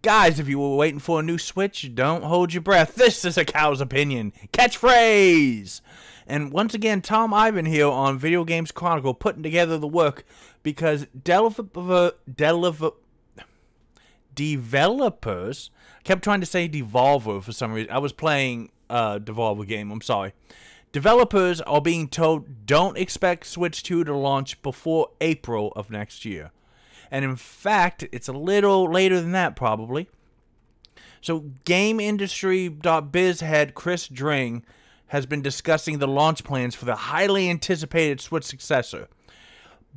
Guys, if you were waiting for a new Switch, don't hold your breath. This is a cow's opinion. Catchphrase! And once again, Tom Ivan here on Video Games Chronicle putting together the work because developers kept trying to say Devolver for some reason. I was playing a Devolver game, I'm sorry. Developers are being told don't expect Switch 2 to launch before April of next year. And in fact, it's a little later than that probably. So GamesIndustry.biz head Chris Dring has been discussing the launch plans for the highly anticipated Switch successor.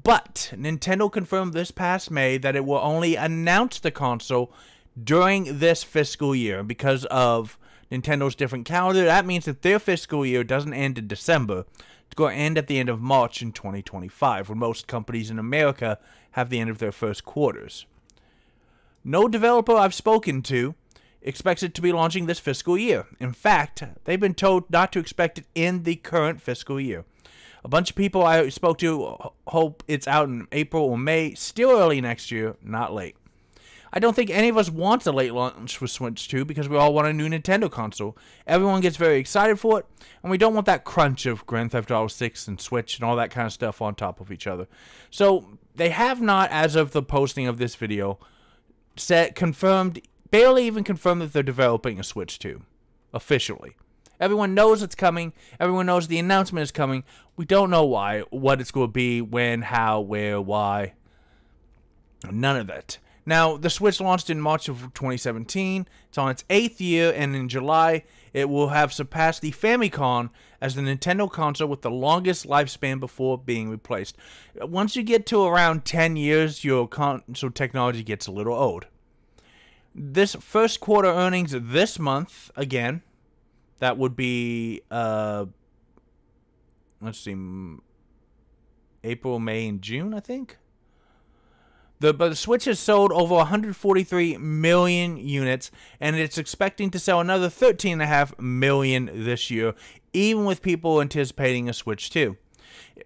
But Nintendo confirmed this past May that it will only announce the console during this fiscal year. Because of Nintendo's different calendar, that means that their fiscal year doesn't end in December. It's going to end at the end of March in 2025, when most companies in America have the end of their first quarters. No developer I've spoken to expects it to be launching this fiscal year. In fact, they've been told not to expect it in the current fiscal year. A bunch of people I spoke to hope it's out in April or May, still early next year, not late. I don't think any of us wants a late launch for Switch 2 because we all want a new Nintendo console. Everyone gets very excited for it, and we don't want that crunch of Grand Theft Auto 6 and Switch and all that kind of stuff on top of each other. So they have not, as of the posting of this video, barely even confirmed that they're developing a Switch 2 officially. Everyone knows it's coming. Everyone knows the announcement is coming. We don't know why, what it's going to be, when, how, where, why. None of that. Now, the Switch launched in March of 2017. It's on its 8th year, and in July, it will have surpassed the Famicom as the Nintendo console with the longest lifespan before being replaced. Once you get to around 10 years, your console technology gets a little old. This first quarter earnings this month, again, that would be, let's see, April, May, and June, I think. But the Switch has sold over 143 million units, and it's expecting to sell another 13.5 million this year, even with people anticipating a Switch 2.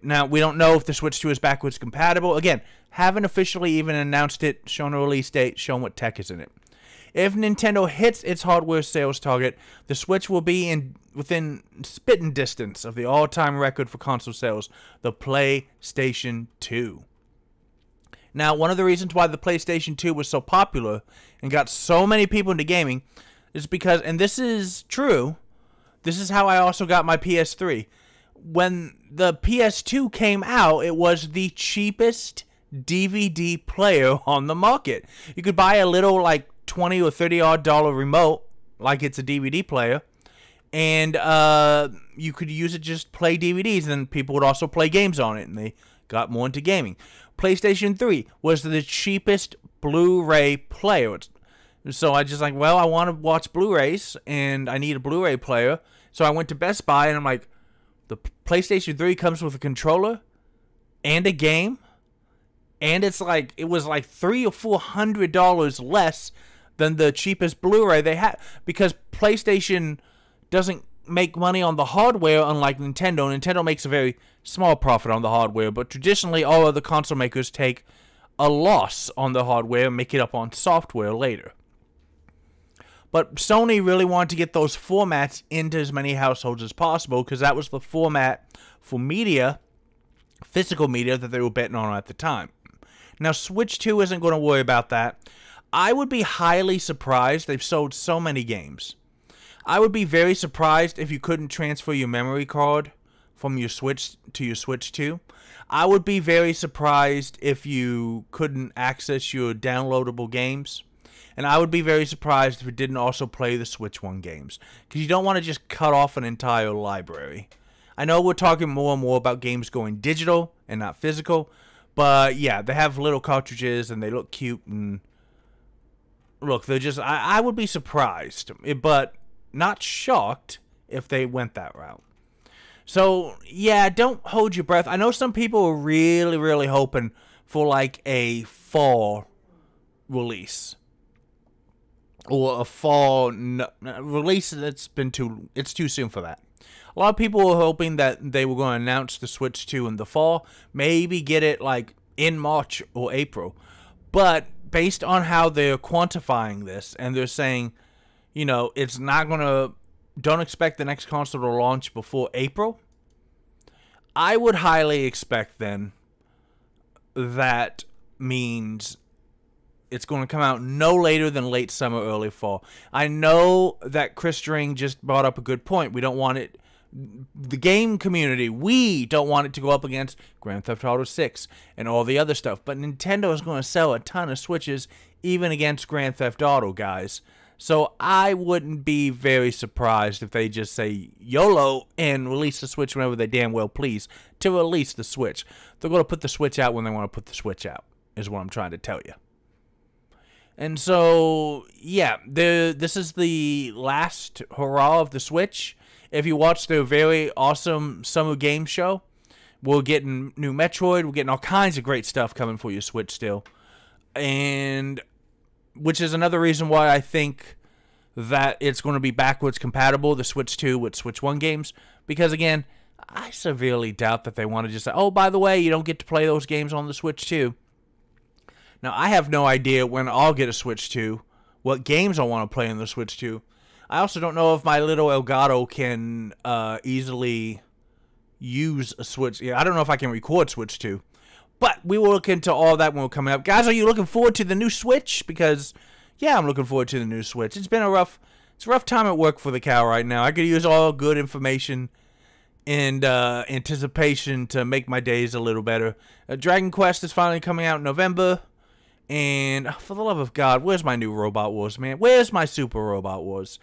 Now, we don't know if the Switch 2 is backwards compatible. Again, haven't officially even announced it, shown a release date, shown what tech is in it. If Nintendo hits its hardware sales target, the Switch will be within spitting distance of the all-time record for console sales, the PlayStation 2. Now, one of the reasons why the PlayStation 2 was so popular and got so many people into gaming is because, and this is true, this is how I also got my PS3. When the PS2 came out, it was the cheapest DVD player on the market. You could buy a little, like, $20 or $30 remote, like it's a DVD player, and you could use it just play DVDs, and people would also play games on it, and they got more into gaming. PlayStation 3 was the cheapest Blu-ray player. So I just like, well, I want to watch Blu-rays, and I need a Blu-ray player. So I went to Best Buy, and I'm like, the PlayStation 3 comes with a controller and a game, and it's like, it was like $300 or $400 less than the cheapest Blu-ray they had, because PlayStation doesn't make money on the hardware, unlike Nintendo. Nintendo makes a very small profit on the hardware, but traditionally all other console makers take a loss on the hardware and make it up on software later. But Sony really wanted to get those formats into as many households as possible, because that was the format for media, physical media, that they were betting on at the time. Now, Switch 2 isn't going to worry about that. I would be highly surprised. They've sold so many games. I would be very surprised if you couldn't transfer your memory card from your Switch to your Switch 2. I would be very surprised if you couldn't access your downloadable games. And I would be very surprised if it didn't also play the Switch 1 games, because you don't want to just cut off an entire library. I know we're talking more and more about games going digital and not physical, but yeah, they have little cartridges and they look cute, and look, they're just, I would be surprised, but not shocked if they went that route. So, yeah, don't hold your breath. I know some people are really, really hoping for like a fall release. Or a fall release. It's too soon for that. A lot of people were hoping that they were going to announce the Switch 2 in the fall. Maybe get it like in March or April. But based on how they're quantifying this, and they're saying, you know, it's not going to, don't expect the next console to launch before April, I would highly expect then that means it's going to come out no later than late summer, early fall. I know that Chris String just brought up a good point. We don't want it, the game community, we don't want it to go up against Grand Theft Auto 6 and all the other stuff. But Nintendo is going to sell a ton of Switches even against Grand Theft Auto, guys. So I wouldn't be very surprised if they just say YOLO and release the Switch whenever they damn well please to release the Switch. They're going to put the Switch out when they want to put the Switch out, is what I'm trying to tell you. And so, yeah, this is the last hurrah of the Switch. If you watch their very awesome summer game show, we're getting new Metroid. We're getting all kinds of great stuff coming for your Switch still. And which is another reason why I think that it's going to be backwards compatible, the Switch 2 with Switch 1 games. Because, again, I severely doubt that they want to just say, oh, by the way, you don't get to play those games on the Switch 2. Now, I have no idea when I'll get a Switch 2, what games I want to play on the Switch 2. I also don't know if my little Elgato can easily use a Switch. Yeah, I don't know if I can record Switch 2. But we will look into all that when we're coming up. Guys, are you looking forward to the new Switch? Because, yeah, I'm looking forward to the new Switch. It's been a rough time at work for the cow right now. I could use all good information and anticipation to make my days a little better. Dragon Quest is finally coming out in November. And for the love of God, where's my new Robot Wars, man? Where's my Super Robot Wars?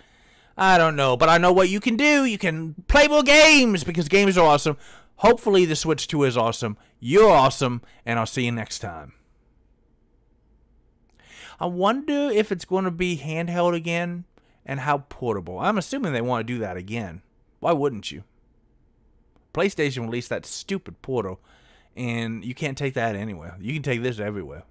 I don't know, but I know what you can do. You can play more games because games are awesome. Hopefully the Switch 2 is awesome. You're awesome, and I'll see you next time. I wonder if it's going to be handheld again and how portable. I'm assuming they want to do that again. Why wouldn't you? PlayStation released that stupid Portal, and you can't take that anywhere. You can take this everywhere.